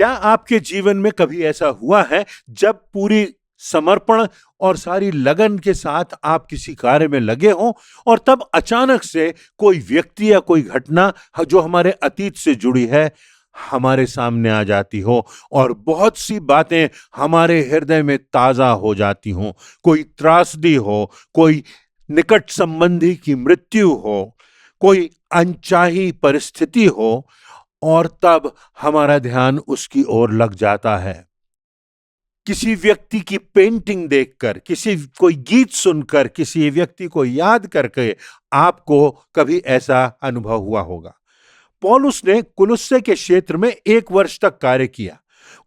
क्या आपके जीवन में कभी ऐसा हुआ है जब पूरी समर्पण और सारी लगन के साथ आप किसी कार्य में लगे हों और तब अचानक से कोई व्यक्ति या कोई घटना जो हमारे अतीत से जुड़ी है हमारे सामने आ जाती हो और बहुत सी बातें हमारे हृदय में ताजा हो जाती हों, कोई त्रासदी हो, कोई निकट संबंधी की मृत्यु हो, कोई अनचाही परिस्थिति हो और तब हमारा ध्यान उसकी ओर लग जाता है। किसी व्यक्ति की पेंटिंग देखकर, किसी कोई गीत सुनकर, किसी व्यक्ति को याद करके आपको कभी ऐसा अनुभव हुआ होगा। पौलुस ने कुलुस्से के क्षेत्र में 1 वर्ष तक कार्य किया।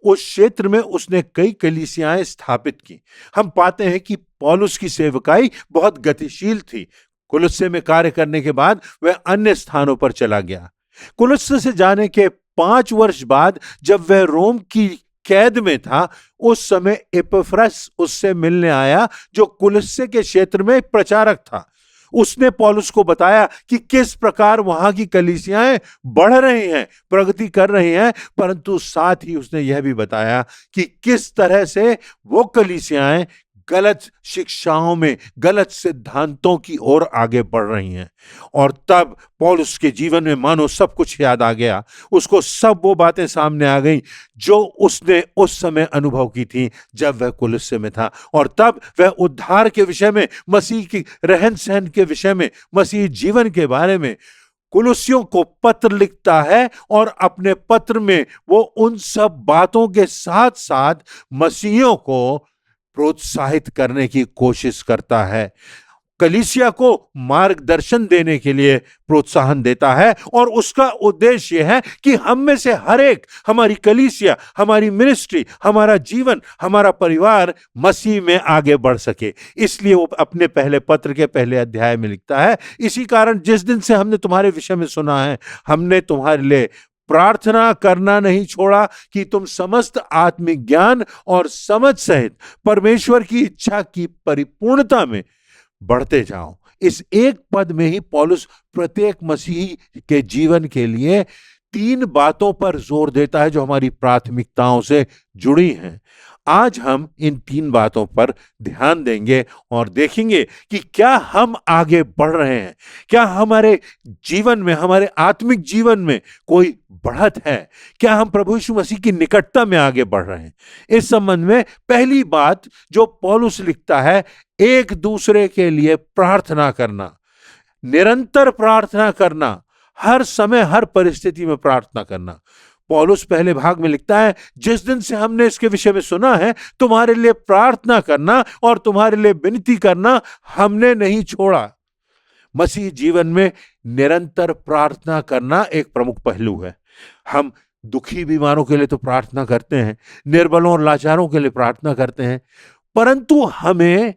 उस क्षेत्र में उसने कई कलीसियाएं स्थापित की। हम पाते हैं कि पौलुस की सेवकाई बहुत गतिशील थी। कुलुस्से में कार्य करने के बाद वह अन्य स्थानों पर चला गया। कुलुस्से से जाने के 5 वर्ष बाद जब वह रोम की कैद में था, उस समय एपफ्रस उससे मिलने आया जो कुलुस्से के क्षेत्र में एक प्रचारक था। उसने पौलुस को बताया कि किस प्रकार वहां की कलीसियाएं बढ़ रही हैं, प्रगति कर रही हैं, परंतु साथ ही उसने यह भी बताया कि किस तरह से वो कलीसियाएं गलत शिक्षाओं में, गलत सिद्धांतों की ओर आगे बढ़ रही हैं। और तब पौलुस के जीवन में मानो सब कुछ याद आ गया। उसको सब वो बातें सामने आ गईं जो उसने उस समय अनुभव की थी जब वह कुलुस्से में था। और तब वह उद्धार के विषय में, मसीह की रहन सहन के विषय में, मसीह जीवन के बारे में कुलुस्सियों को पत्र लिखता है और अपने पत्र में वो उन सब बातों के साथ साथ मसीहियों को प्रोत्साहित करने की कोशिश करता है, कलीसिया को मार्गदर्शन देने के लिए प्रोत्साहन देता है। और उसका उद्देश्य है कि हम में से हर एक, हमारी कलीसिया, हमारी मिनिस्ट्री, हमारा जीवन, हमारा परिवार मसीह में आगे बढ़ सके। इसलिए वो अपने पहले पत्र के पहले अध्याय में लिखता है, इसी कारण जिस दिन से हमने तुम्हारे विषय में सुना है, हमने तुम्हारे लिए प्रार्थना करना नहीं छोड़ा कि तुम समस्त आत्मिक ज्ञान और समझ सहित परमेश्वर की इच्छा की परिपूर्णता में बढ़ते जाओ। इस एक पद में ही पौलुस प्रत्येक मसीही के जीवन के लिए 3 बातों पर जोर देता है जो हमारी प्राथमिकताओं से जुड़ी हैं। आज हम इन 3 बातों पर ध्यान देंगे और देखेंगे कि क्या हम आगे बढ़ रहे हैं, क्या हमारे जीवन में, हमारे आत्मिक जीवन में कोई बढ़त है, क्या हम प्रभु यीशु मसीह की निकटता में आगे बढ़ रहे हैं। इस संबंध में पहली बात जो पौलुस लिखता है, एक दूसरे के लिए प्रार्थना करना, निरंतर प्रार्थना करना, हर समय हर परिस्थिति में प्रार्थना करना। पौलुस पहले भाग में लिखता है, जिस दिन से हमने इसके विषय में सुना है, तुम्हारे लिए प्रार्थना करना और तुम्हारे लिए विनती करना हमने नहीं छोड़ा। मसीह जीवन में निरंतर प्रार्थना करना एक प्रमुख पहलू है। हम दुखी बीमारों के लिए तो प्रार्थना करते हैं, निर्बलों और लाचारों के लिए प्रार्थना करते हैं, परंतु हमें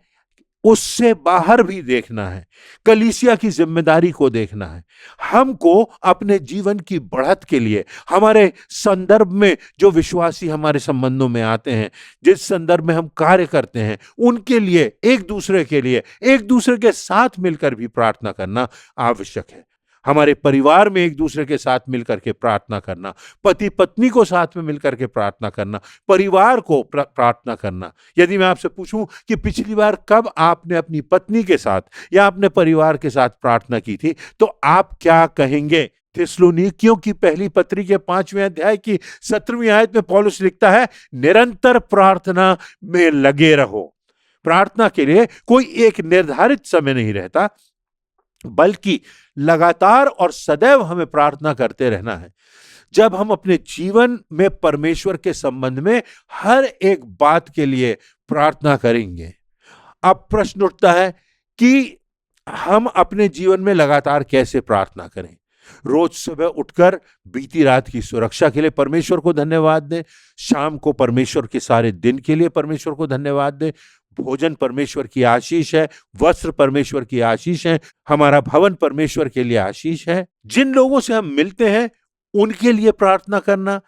उससे बाहर भी देखना है, कलीसिया की जिम्मेदारी को देखना है। हमको अपने जीवन की बढ़त के लिए, हमारे संदर्भ में जो विश्वासी हमारे संबंधों में आते हैं, जिस संदर्भ में हम कार्य करते हैं, उनके लिए, एक दूसरे के लिए, एक दूसरे के साथ मिलकर भी प्रार्थना करना आवश्यक है। हमारे परिवार में एक दूसरे के साथ मिलकर के प्रार्थना करना, पति पत्नी को साथ में मिलकर के प्रार्थना करना, परिवार को प्रार्थना करना। यदि मैं आपसे पूछूं कि पिछली बार कब आपने अपनी पत्नी के साथ या अपने परिवार के साथ प्रार्थना की थी, तो आप क्या कहेंगे? थिस्सलुनीकियों की पहली पत्री के 5वें अध्याय की 17वीं आयत में पौलुस लिखता है, निरंतर प्रार्थना में लगे रहो। प्रार्थना के लिए कोई एक निर्धारित समय नहीं रहता, बल्कि लगातार और सदैव हमें प्रार्थना करते रहना है। जब हम अपने जीवन में परमेश्वर के संबंध में हर एक बात के लिए प्रार्थना करेंगे, अब प्रश्न उठता है कि हम अपने जीवन में लगातार कैसे प्रार्थना करें। रोज सुबह उठकर बीती रात की सुरक्षा के लिए परमेश्वर को धन्यवाद दें, शाम को परमेश्वर के सारे दिन के लिए परमेश्वर को धन्यवाद दें। भोजन परमेश्वर की आशीष है, वस्त्र परमेश्वर की आशीष है, हमारा भवन परमेश्वर के लिए आशीष है। जिन लोगों से हम मिलते हैं उनके लिए प्रार्थना करना,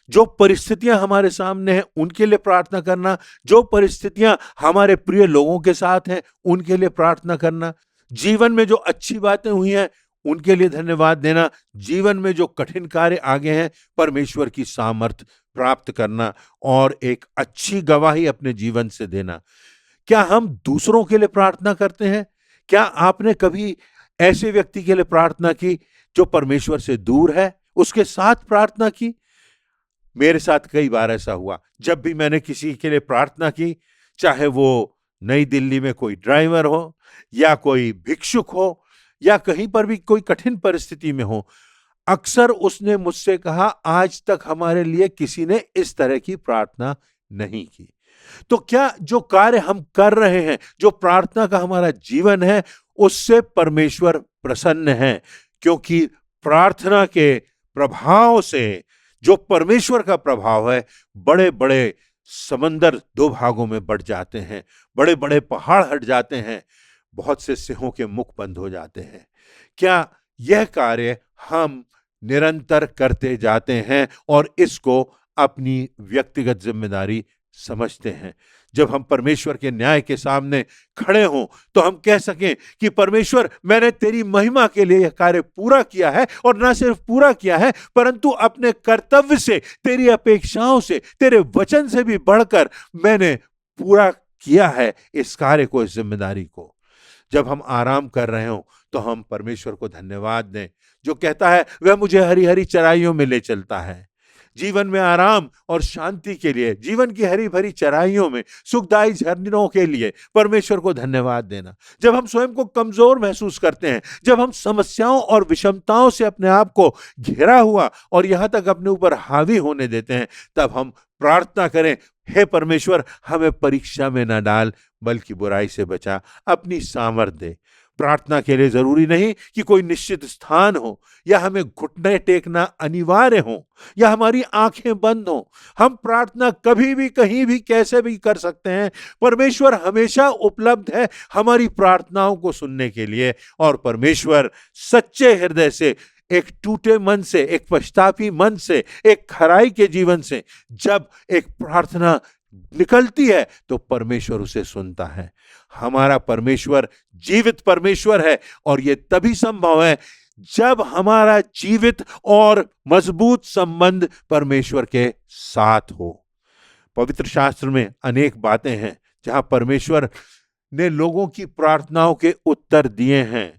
जो परिस्थितियां हमारे सामने हैं उनके लिए प्रार्थना करना, जो परिस्थितियां हमारे प्रिय लोगों के साथ हैं उनके लिए प्रार्थना करना, जीवन में जो अच्छी बातें हुई हैं उनके लिए धन्यवाद देना, जीवन में जो कठिन कार्य आगे हैं परमेश्वर की सामर्थ प्राप्त करना और एक अच्छी गवाही अपने जीवन से देना। क्या हम दूसरों के लिए प्रार्थना करते हैं? क्या आपने कभी ऐसे व्यक्ति के लिए प्रार्थना की जो परमेश्वर से दूर है, उसके साथ प्रार्थना की? मेरे साथ कई बार ऐसा हुआ। जब भी मैंने किसी के लिए प्रार्थना की, चाहे वो नई दिल्ली में कोई ड्राइवर हो या कोई भिक्षुक हो या कहीं पर भी कोई कठिन परिस्थिति में हो, अक्सर उसने मुझसे कहा, आज तक हमारे लिए किसी ने इस तरह की प्रार्थना नहीं की। तो क्या जो कार्य हम कर रहे हैं, जो प्रार्थना का हमारा जीवन है, उससे परमेश्वर प्रसन्न है? क्योंकि प्रार्थना के प्रभाव से, जो परमेश्वर का प्रभाव है, बड़े बड़े समंदर दो भागों में बढ़ जाते हैं, बड़े बड़े पहाड़ हट जाते हैं, बहुत से सिंहों के मुख बंद हो जाते हैं। क्या यह कार्य हम निरंतर करते जाते हैं और इसको अपनी व्यक्तिगत जिम्मेदारी समझते हैं? जब हम परमेश्वर के न्याय के सामने खड़े हों तो हम कह सकें कि परमेश्वर, मैंने तेरी महिमा के लिए यह कार्य पूरा किया है, और ना सिर्फ पूरा किया है परंतु अपने कर्तव्य से, तेरी अपेक्षाओं से, तेरे वचन से भी बढ़कर मैंने पूरा किया है इस कार्य को, इस जिम्मेदारी को। जब हम आराम कर रहे हों तो हम परमेश्वर को धन्यवाद दें, जो कहता है वह मुझे हरी हरी चराइयों में ले चलता है। जीवन में आराम और शांति के लिए, जीवन की हरी भरी चराइयों में सुखदायी झरनों के लिए परमेश्वर को धन्यवाद देना। जब हम स्वयं को कमजोर महसूस करते हैं, जब हम समस्याओं और विषमताओं से अपने आप को घेरा हुआ और यहां तक अपने ऊपर हावी होने देते हैं, तब हम प्रार्थना करें, हे परमेश्वर, हमें परीक्षा में न डाल बल्कि बुराई से बचा, अपनी सामर्थ्य दे। प्रार्थना के लिए जरूरी नहीं कि कोई निश्चित स्थान हो या हमें घुटने टेकना अनिवार्य हो या हमारी आंखें बंद हो। हम प्रार्थना कभी भी, कहीं भी, कैसे भी कर सकते हैं। परमेश्वर हमेशा उपलब्ध है हमारी प्रार्थनाओं को सुनने के लिए, और परमेश्वर सच्चे हृदय से, एक टूटे मन से, एक पश्चातापी मन से, एक खराई के जीवन से जब एक प्रार्थना निकलती है तो परमेश्वर उसे सुनता है। हमारा परमेश्वर जीवित परमेश्वर है, और यह तभी संभव है जब हमारा जीवित और मजबूत संबंध परमेश्वर के साथ हो। पवित्र शास्त्र में अनेक बातें हैं जहां परमेश्वर ने लोगों की प्रार्थनाओं के उत्तर दिए हैं।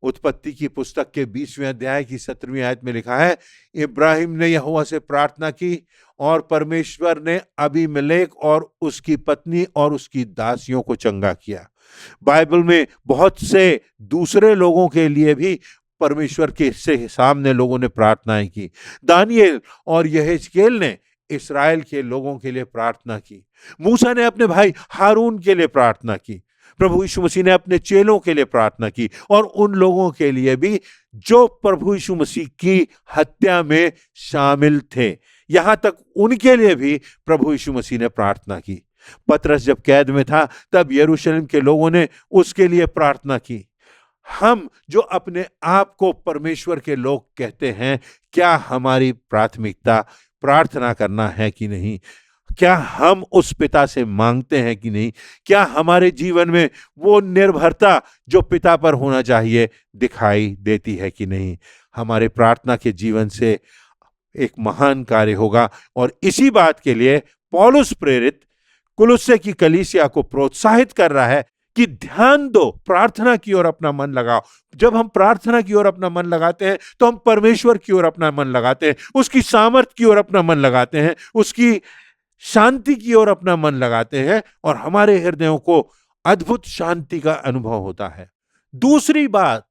उत्पत्ति की पुस्तक के 20वें अध्याय की 17वीं आयत में लिखा है, इब्राहिम ने यहोवा से प्रार्थना की और परमेश्वर ने अबीमेलेक और उसकी पत्नी और उसकी दासियों को चंगा किया। बाइबल में बहुत से दूसरे लोगों के लिए भी परमेश्वर के सामने लोगों ने प्रार्थनाएं की। दानियेल और यहेजकेल ने इस्राएल के लोगों के लिए प्रार्थना की। मूसा ने अपने भाई हारून के लिए प्रार्थना की। प्रभु यीशु मसीह ने अपने चेलों के लिए प्रार्थना की, और उन लोगों के लिए भी जो प्रभु यीशु मसीह की हत्या में शामिल थे, यहां तक उनके लिए भी प्रभु यीशु मसीह ने प्रार्थना की। पतरस जब कैद में था तब यरूशलेम के लोगों ने उसके लिए प्रार्थना की। हम जो अपने आप को परमेश्वर के लोग कहते हैं, क्या हमारी प्राथमिकता प्रार्थना करना है कि नहीं? क्या हम उस पिता से मांगते हैं कि नहीं? क्या हमारे जीवन में वो निर्भरता जो पिता पर होना चाहिए दिखाई देती है कि नहीं? हमारे प्रार्थना के जीवन से एक महान कार्य होगा, और इसी बात के लिए पौलुस प्रेरित कुलुस्से की कलीसिया को प्रोत्साहित कर रहा है कि ध्यान दो, प्रार्थना की ओर अपना मन लगाओ। जब हम प्रार्थना की ओर अपना मन लगाते हैं तो हम परमेश्वर की ओर अपना मन लगाते हैं, उसकी सामर्थ की ओर अपना मन लगाते हैं, उसकी शांति की ओर अपना मन लगाते हैं, और हमारे हृदयों को अद्भुत शांति का अनुभव होता है। दूसरी बात,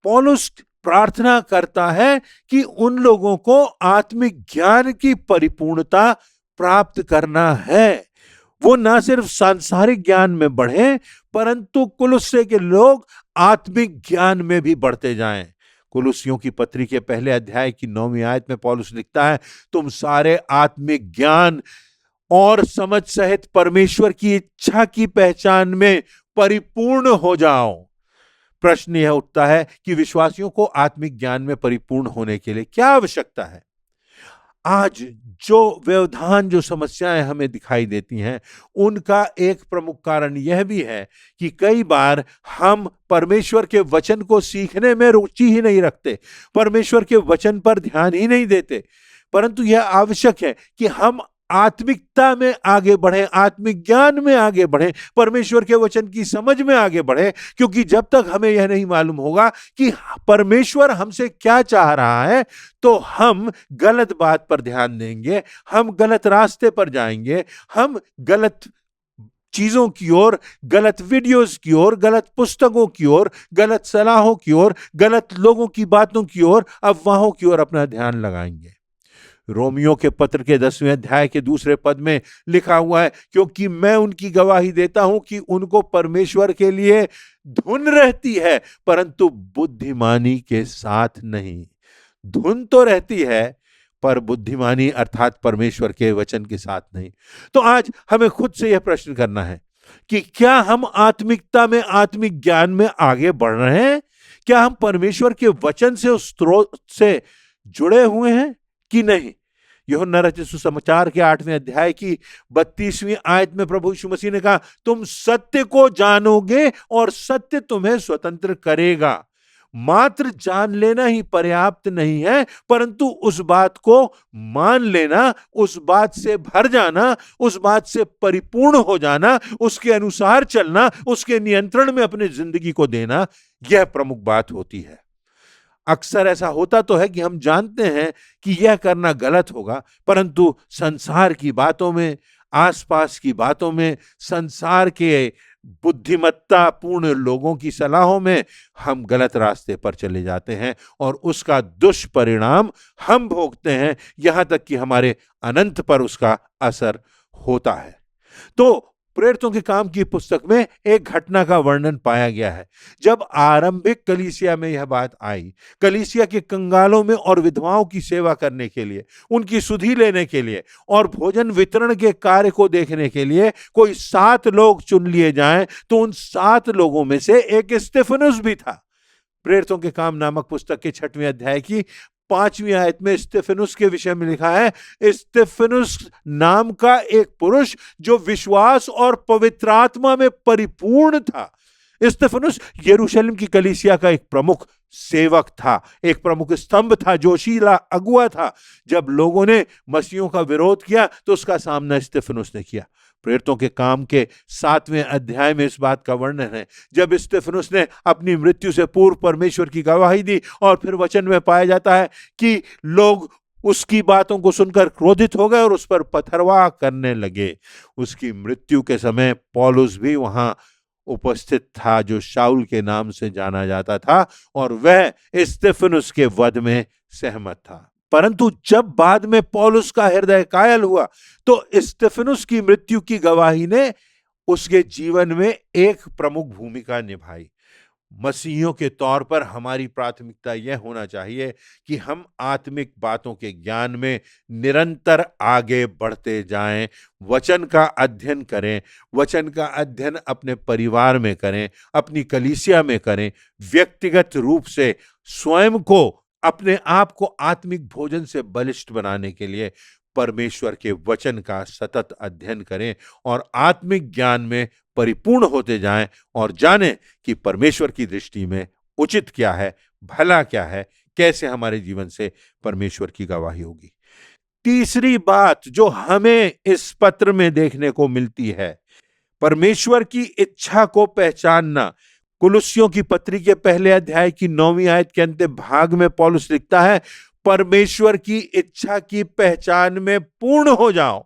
पौलुस प्रार्थना करता है कि उन लोगों को आत्मिक ज्ञान की परिपूर्णता प्राप्त करना है। वो ना सिर्फ सांसारिक ज्ञान में बढ़े, परंतु कुलुस्से के लोग आत्मिक ज्ञान में भी बढ़ते जाएं। कुलुस्सियों की पत्री के पहले अध्याय की 9वीं आयत में पौलुस लिखता है, तुम सारे आत्मिक ज्ञान और समझ सहित परमेश्वर की इच्छा की पहचान में परिपूर्ण हो जाओ। प्रश्न यह उठता है कि विश्वासियों को आत्मिक ज्ञान में परिपूर्ण होने के लिए क्या आवश्यकता है? आज जो व्यवधान, जो समस्याएं हमें दिखाई देती हैं, उनका एक प्रमुख कारण यह भी है कि कई बार हम परमेश्वर के वचन को सीखने में रुचि ही नहीं रखते, परमेश्वर के वचन पर ध्यान ही नहीं देते। परंतु यह आवश्यक है कि हम आत्मिकता में आगे बढ़ें, आत्मिक ज्ञान में आगे बढ़ें, परमेश्वर के वचन की समझ में आगे बढ़ें, क्योंकि जब तक हमें यह नहीं मालूम होगा कि परमेश्वर हमसे क्या चाह रहा है, तो हम गलत बात पर ध्यान देंगे, हम गलत रास्ते पर जाएंगे, हम गलत चीजों की ओर, गलत वीडियोस की ओर, गलत पुस्तकों की ओर, गलत सलाहों की ओर, गलत लोगों की बातों की ओर, अफवाहों की ओर अपना ध्यान लगाएंगे। रोमियो के पत्र के 10वें अध्याय के दूसरे पद में लिखा हुआ है, क्योंकि मैं उनकी गवाही देता हूं कि उनको परमेश्वर के लिए धुन रहती है, परंतु बुद्धिमानी के साथ नहीं। धुन तो रहती है, पर बुद्धिमानी अर्थात परमेश्वर के वचन के साथ नहीं। तो आज हमें खुद से यह प्रश्न करना है कि क्या हम आत्मिकता में, आत्मिक ज्ञान में आगे बढ़ रहे हैं? क्या हम परमेश्वर के वचन से, उस स्रोत से जुड़े हुए हैं कि नहीं? यूहन्ना रचित सुसमाचार के 8वें अध्याय की 32वीं आयत में प्रभु यीशु मसीह ने कहा, तुम सत्य को जानोगे और सत्य तुम्हें स्वतंत्र करेगा। मात्र जान लेना ही पर्याप्त नहीं है, परंतु उस बात को मान लेना, उस बात से भर जाना, उस बात से परिपूर्ण हो जाना, उसके अनुसार चलना, उसके नियंत्रण में अपनी जिंदगी को देना, यह प्रमुख बात होती है। अक्सर ऐसा होता तो है कि हम जानते हैं कि यह करना गलत होगा, परंतु संसार की बातों में, आसपास की बातों में, संसार के बुद्धिमत्ता पूर्ण लोगों की सलाहों में हम गलत रास्ते पर चले जाते हैं और उसका दुष्परिणाम हम भोगते हैं, यहां तक कि हमारे अनंत पर उसका असर होता है। तो प्रेरितों के काम की पुस्तक में एक घटना का वर्णन पाया गया है। जब आरंभिक कलीसिया में यह बात आई, कलीसिया के कंगालों में और विधवाओं की सेवा करने के लिए, उनकी सुधि लेने के लिए और भोजन वितरण के कार्य को देखने के लिए कोई 7 लोग चुन लिए जाएं, तो उन 7 लोगों में से एक स्तेफनुस भी था। प्रेरितों के काम नामक पुस्तक के 6वें अध्याय की 5वीं आयत में स्तेफनुस के विषय में लिखा है, स्तेफनुस नाम का एक पुरुष जो विश्वास और पवित्र आत्मा में परिपूर्ण था। स्तेफनुस यरूशलेम की कलीसिया का एक प्रमुख सेवक था, एक प्रमुख स्तंभ था, जोशीला अगुआ था। जब लोगों ने मसीहों का विरोध किया तो उसका सामना स्तेफनुस ने किया। प्रेरितों के काम के 7वें अध्याय में इस बात का वर्णन है, जब स्तेफनुस ने अपनी मृत्यु से पूर्व परमेश्वर की गवाही दी और फिर वचन में पाया जाता है कि लोग उसकी बातों को सुनकर क्रोधित हो गए और उस पर पथरवाह करने लगे। उसकी मृत्यु के समय पौलुस भी वहां उपस्थित था, जो शाऊल के नाम से जाना जाता था, और वह स्तेफनुस के वध में सहमत था। परंतु जब बाद में पौलुस का हृदय कायल हुआ, तो स्तेफनुस की मृत्यु की गवाही ने उसके जीवन में एक प्रमुख भूमिका निभाई। मसीहियों के तौर पर हमारी प्राथमिकता यह होना चाहिए कि हम आत्मिक बातों के ज्ञान में निरंतर आगे बढ़ते जाएं, वचन का अध्ययन करें, वचन का अध्ययन अपने परिवार में करें, अपनी कलीसिया में करें, व्यक्तिगत रूप से स्वयं को, अपने आप को आत्मिक भोजन से बलिष्ठ बनाने के लिए परमेश्वर के वचन का सतत अध्ययन करें और आत्मिक ज्ञान में परिपूर्ण होते जाएं और जानें कि परमेश्वर की दृष्टि में उचित क्या है, भला क्या है, कैसे हमारे जीवन से परमेश्वर की गवाही होगी। तीसरी बात जो हमें इस पत्र में देखने को मिलती है, परमेश्वर की इच्छा को पहचानना। कुलुस्सियों की पत्री के पहले अध्याय की 9वीं आयत के अंतिम भाग में पौलुस लिखता है, परमेश्वर की इच्छा की पहचान में पूर्ण हो जाओ।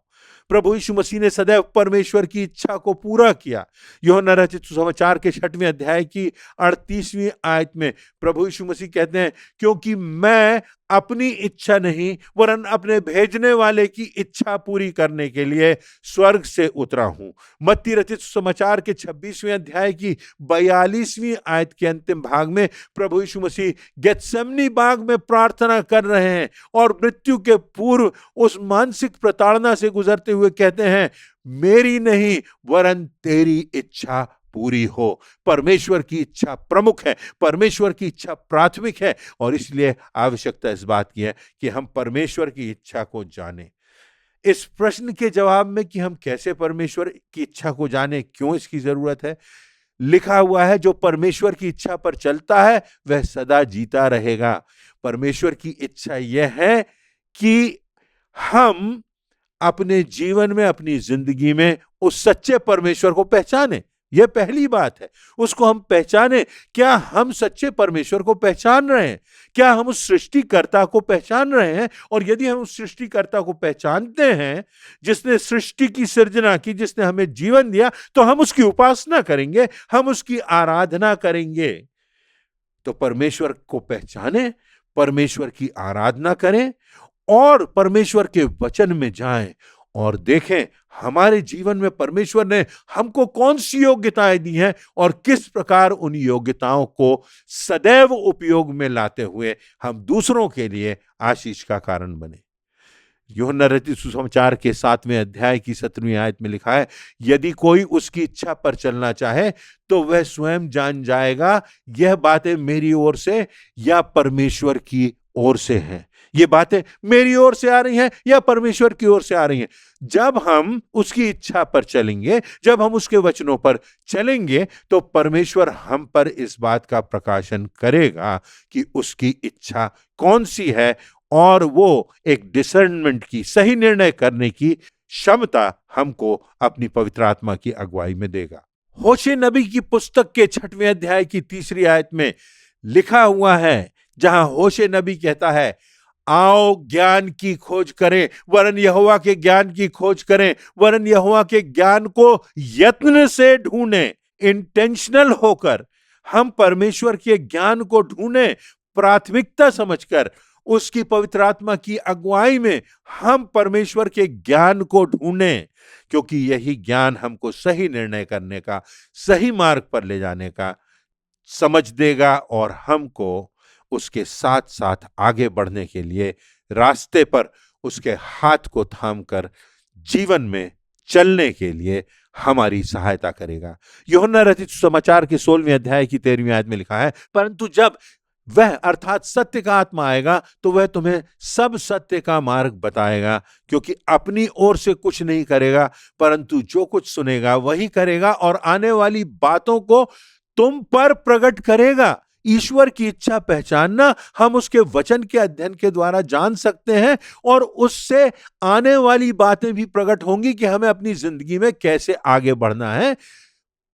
प्रभु यीशु मसीह ने सदैव परमेश्वर की इच्छा को पूरा किया। यूहन्ना रचित सुसमाचार के 6वें अध्याय की 38वीं आयत में प्रभु यीशु मसीह कहते हैं, क्योंकि मैं अपनी इच्छा नहीं वरन अपने भेजने वाले की इच्छा पूरी करने के लिए स्वर्ग से उतरा हूं। मत्ती रचित सुसमाचार के 26वें अध्याय की 42वीं आयत के अंतिम भाग में प्रभु यीशु मसीह गेत्सेमनी बाग में प्रार्थना कर रहे हैं और मृत्यु के पूर्व उस मानसिक प्रताड़ना से गुजरते हुए कहते हैं, मेरी नहीं वरन तेरी इच्छा पूरी हो। परमेश्वर की इच्छा प्रमुख है, परमेश्वर की इच्छा प्राथमिक है और इसलिए आवश्यकता इस बात की है कि हम परमेश्वर की इच्छा को जानें। इस प्रश्न के जवाब में कि हम कैसे परमेश्वर की इच्छा को जानें, क्यों इसकी जरूरत है, लिखा हुआ है, जो परमेश्वर की इच्छा पर चलता है वह सदा जीता रहेगा। परमेश्वर की इच्छा यह है कि हम अपने जीवन में, अपनी जिंदगी में उस सच्चे परमेश्वर को पहचाने। यह पहली बात है, उसको हम पहचाने। क्या हम सच्चे परमेश्वर को पहचान रहे हैं? क्या हम उस सृष्टिकर्ता को पहचान रहे हैं? और यदि हम उस सृष्टिकर्ता को पहचानते हैं, जिसने सृष्टि की सृजना की, जिसने हमें जीवन दिया, तो हम उसकी उपासना करेंगे, हम उसकी आराधना करेंगे। तो परमेश्वर को पहचाने, परमेश्वर की आराधना करें और परमेश्वर के वचन में जाएं और देखें हमारे जीवन में परमेश्वर ने हमको कौन सी योग्यताएं दी हैं और किस प्रकार उन योग्यताओं को सदैव उपयोग में लाते हुए हम दूसरों के लिए आशीष का कारण बने। यूहन्ना रचित सुसमाचार के 7वें अध्याय की 17वीं आयत में लिखा है, यदि कोई उसकी इच्छा पर चलना चाहे तो वह स्वयं जान जाएगा यह बातें मेरी ओर से या परमेश्वर की ओर से हैं। ये बातें मेरी ओर से आ रही हैं या परमेश्वर की ओर से आ रही हैं। जब हम उसकी इच्छा पर चलेंगे, जब हम उसके वचनों पर चलेंगे, तो परमेश्वर हम पर इस बात का प्रकाशन करेगा कि उसकी इच्छा कौन सी है, और वो एक डिसर्नमेंट की, सही निर्णय करने की क्षमता हमको अपनी पवित्र आत्मा की अगुवाई में देगा। होशे नबी की पुस्तक के 6वें अध्याय की 3री आयत में लिखा हुआ है, जहां होशे नबी कहता है, आओ ज्ञान की खोज करें, वरन यहोवा के ज्ञान की खोज करें, वरन यहोवा के ज्ञान को यत्न से ढूंढें। इंटेंशनल होकर हम परमेश्वर के ज्ञान को ढूंढें, प्राथमिकता समझकर उसकी पवित्र आत्मा की अगुवाई में हम परमेश्वर के ज्ञान को ढूंढें, क्योंकि यही ज्ञान हमको सही निर्णय करने का, सही मार्ग पर ले जाने का समझ देगा और हमको उसके साथ साथ आगे बढ़ने के लिए रास्ते पर उसके हाथ को थामकर जीवन में चलने के लिए हमारी सहायता करेगा। यूहन्ना रचित सुसमाचार के 16वें अध्याय की 13वीं आयत में लिखा है, परंतु जब वह अर्थात सत्य का आत्मा आएगा तो वह तुम्हें सब सत्य का मार्ग बताएगा, क्योंकि अपनी ओर से कुछ नहीं करेगा, परंतु जो कुछ सुनेगा वही करेगा और आने वाली बातों को तुम पर प्रकट करेगा। ईश्वर की इच्छा पहचानना हम उसके वचन के अध्ययन के द्वारा जान सकते हैं, और उससे आने वाली बातें भी प्रकट होंगी कि हमें अपनी जिंदगी में कैसे आगे बढ़ना है।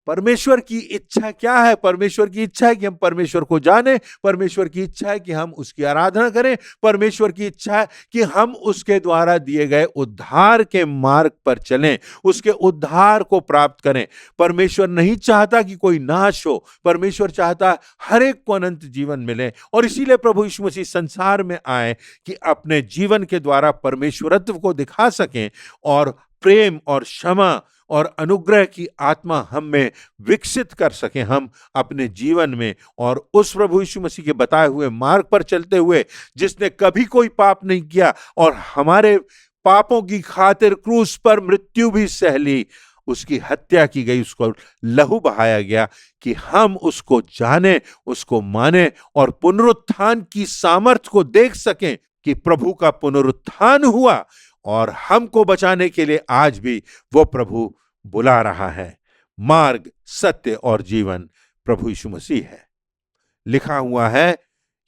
परमेश्वर की इच्छा क्या है? परमेश्वर की इच्छा है कि हम परमेश्वर को जाने, परमेश्वर की इच्छा है कि हम उसकी आराधना करें, परमेश्वर की इच्छा है कि हम उसके द्वारा दिए गए उद्धार के मार्ग पर चलें, उसके उद्धार को प्राप्त करें। परमेश्वर नहीं चाहता कि कोई नाश हो, परमेश्वर चाहता हर एक को अनंत जीवन मिले, और इसीलिए प्रभु यीशु मसीह संसार में आए कि अपने जीवन के द्वारा परमेश्वरत्व को दिखा सकें और प्रेम और क्षमा और अनुग्रह की आत्मा हम में विकसित कर सकें, हम अपने जीवन में, और उस प्रभु यीशु मसीह के बताए हुए मार्ग पर चलते हुए, जिसने कभी कोई पाप नहीं किया और हमारे पापों की खातिर क्रूस पर मृत्यु भी सह ली, उसकी हत्या की गई, उसको लहू बहाया गया, कि हम उसको जाने, उसको माने और पुनरुत्थान की सामर्थ को देख सकें कि प्रभु का पुनरुत्थान हुआ और हमको बचाने के लिए आज भी वो प्रभु बुला रहा है। मार्ग, सत्य और जीवन प्रभु यीशु मसीह है। लिखा हुआ है,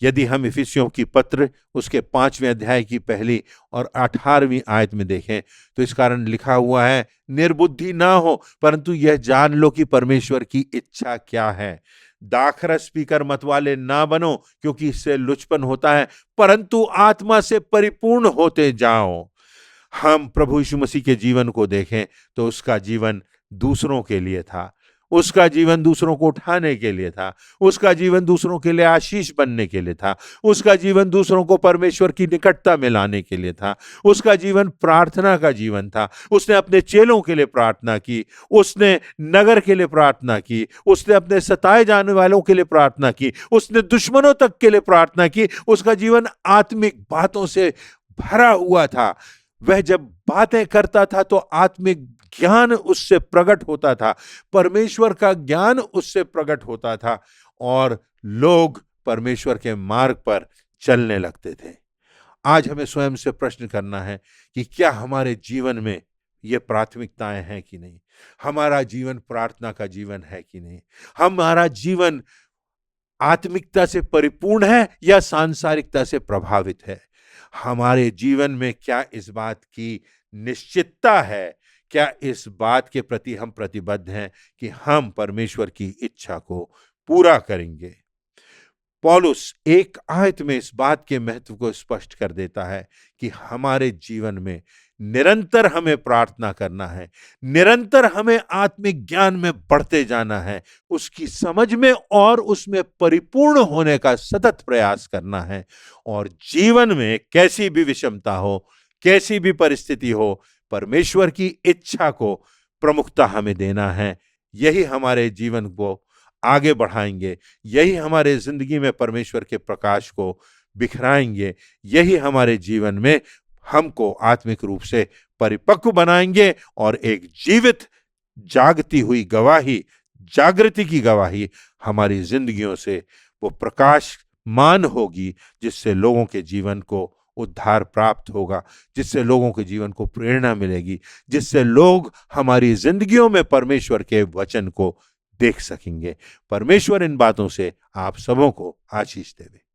यदि हम इफिसियों की पत्र उसके 5वें अध्याय की 1 और 18वीं आयत में देखें, तो इस कारण लिखा हुआ है, निर्बुद्धि ना हो, परंतु यह जान लो कि परमेश्वर की इच्छा क्या है। दाखरस पीकर मतवाले ना बनो, क्योंकि इससे लुचपन होता है, परंतु आत्मा से परिपूर्ण होते जाओ। हम प्रभु यीशु मसीह के जीवन को देखें तो उसका जीवन दूसरों के लिए था, उसका जीवन दूसरों को उठाने के लिए था, उसका जीवन दूसरों के लिए आशीष बनने के लिए था, उसका जीवन दूसरों को परमेश्वर की निकटता में लाने के लिए था, उसका जीवन प्रार्थना का जीवन था। उसने अपने चेलों के लिए प्रार्थना की, उसने नगर के लिए प्रार्थना की, उसने अपने सताए जाने वालों के लिए प्रार्थना की, उसने दुश्मनों तक के लिए प्रार्थना की। उसका जीवन आत्मिक बातों से भरा हुआ था। वह जब बातें करता था तो आत्मिक ज्ञान उससे प्रकट होता था, परमेश्वर का ज्ञान उससे प्रकट होता था, और लोग परमेश्वर के मार्ग पर चलने लगते थे। आज हमें स्वयं से प्रश्न करना है कि क्या हमारे जीवन में ये प्राथमिकताएं हैं कि नहीं? हमारा जीवन प्रार्थना का जीवन है कि नहीं? हमारा जीवन आत्मिकता से परिपूर्ण है या सांसारिकता से प्रभावित है? हमारे जीवन में क्या इस बात की निश्चितता है, क्या इस बात के प्रति हम प्रतिबद्ध हैं कि हम परमेश्वर की इच्छा को पूरा करेंगे। पौलुस एक आयत में इस बात के महत्व को स्पष्ट कर देता है कि हमारे जीवन में निरंतर हमें प्रार्थना करना है, निरंतर हमें आत्मिक ज्ञान में बढ़ते जाना है, उसकी समझ में और उसमें परिपूर्ण होने का सतत प्रयास करना है। और जीवन में कैसी भी विषमता हो, कैसी भी परिस्थिति हो, परमेश्वर की इच्छा को प्रमुखता हमें देना है। यही हमारे जीवन को आगे बढ़ाएंगे, यही हमारे जिंदगी में परमेश्वर के प्रकाश को बिखराएंगे, यही हमारे जीवन में हमको आत्मिक रूप से परिपक्व बनाएंगे और एक जीवित जागती हुई गवाही, जागृति की गवाही हमारी जिंदगियों से वो प्रकाशमान होगी, जिससे लोगों के जीवन को उद्धार प्राप्त होगा, जिससे लोगों के जीवन को प्रेरणा मिलेगी, जिससे लोग हमारी जिंदगियों में परमेश्वर के वचन को देख सकेंगे। परमेश्वर इन बातों से आप सबों को आशीष देवे।